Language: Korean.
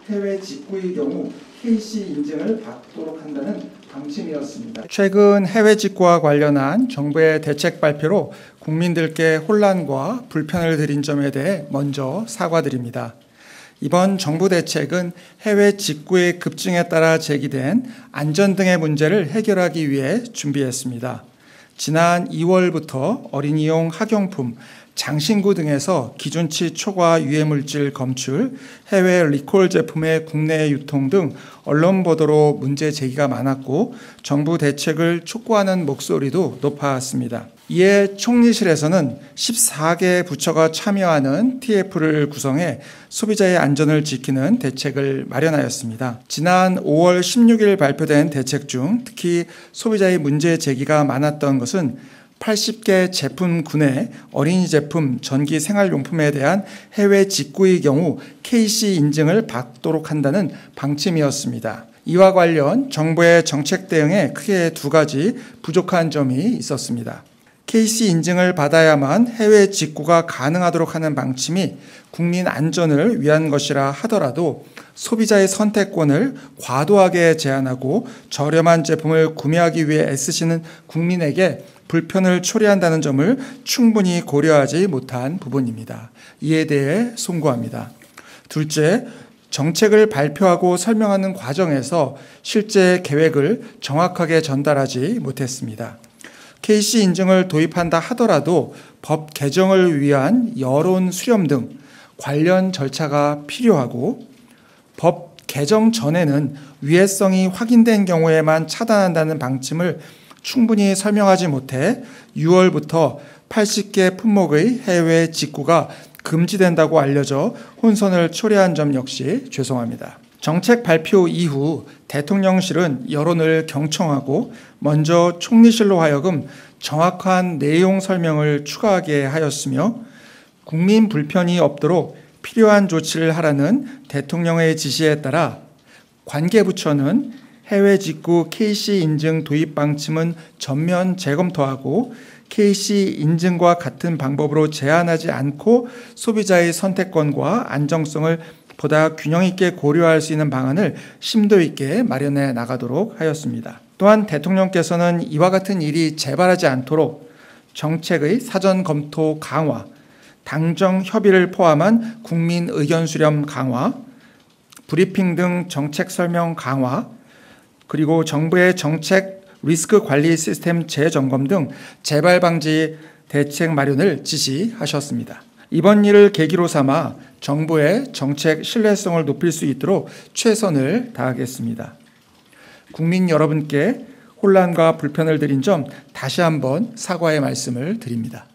해외 직구의 경우 KC 인증을 받도록 한다는 방침이었습니다. 최근 해외 직구와 관련한 정부의 대책 발표로 국민들께 혼란과 불편을 드린 점에 대해 먼저 사과드립니다. 이번 정부 대책은 해외 직구의 급증에 따라 제기된 안전 등의 문제를 해결하기 위해 준비했습니다. 지난 2월부터 어린이용 학용품, 장신구 등에서 기준치 초과 유해물질 검출, 해외 리콜 제품의 국내 유통 등 언론 보도로 문제 제기가 많았고 정부 대책을 촉구하는 목소리도 높았습니다. 이에 총리실에서는 14개 부처가 참여하는 TF를 구성해 소비자의 안전을 지키는 대책을 마련하였습니다. 지난 5월 16일 발표된 대책 중 특히 소비자의 문제 제기가 많았던 것은 80개 제품군의 어린이 제품, 전기 생활용품에 대한 해외 직구의 경우 KC 인증을 받도록 한다는 방침이었습니다. 이와 관련 정부의 정책 대응에 크게 두 가지 부족한 점이 있었습니다. KC 인증을 받아야만 해외 직구가 가능하도록 하는 방침이 국민 안전을 위한 것이라 하더라도 소비자의 선택권을 과도하게 제한하고 저렴한 제품을 구매하기 위해 애쓰시는 국민에게 불편을 초래한다는 점을 충분히 고려하지 못한 부분입니다. 이에 대해 송구합니다. 둘째, 정책을 발표하고 설명하는 과정에서 실제 계획을 정확하게 전달하지 못했습니다. KC 인증을 도입한다 하더라도 법 개정을 위한 여론 수렴 등 관련 절차가 필요하고 법 개정 전에는 위해성이 확인된 경우에만 차단한다는 방침을 충분히 설명하지 못해 6월부터 80개 품목의 해외 직구가 금지된다고 알려져 혼선을 초래한 점 역시 죄송합니다. 정책 발표 이후 대통령실은 여론을 경청하고 먼저 총리실로 하여금 정확한 내용 설명을 추가하게 하였으며 국민 불편이 없도록 필요한 조치를 하라는 대통령의 지시에 따라 관계부처는 해외 직구 KC 인증 도입 방침은 전면 재검토하고 KC 인증과 같은 방법으로 제한하지 않고 소비자의 선택권과 안정성을 보다 균형 있게 고려할 수 있는 방안을 심도 있게 마련해 나가도록 하였습니다. 또한 대통령께서는 이와 같은 일이 재발하지 않도록 정책의 사전 검토 강화, 당정 협의를 포함한 국민 의견 수렴 강화, 브리핑 등 정책 설명 강화, 그리고 정부의 정책 리스크 관리 시스템 재점검 등 재발 방지 대책 마련을 지시하셨습니다. 이번 일을 계기로 삼아 정부의 정책 신뢰성을 높일 수 있도록 최선을 다하겠습니다. 국민 여러분께 혼란과 불편을 드린 점 다시 한번 사과의 말씀을 드립니다.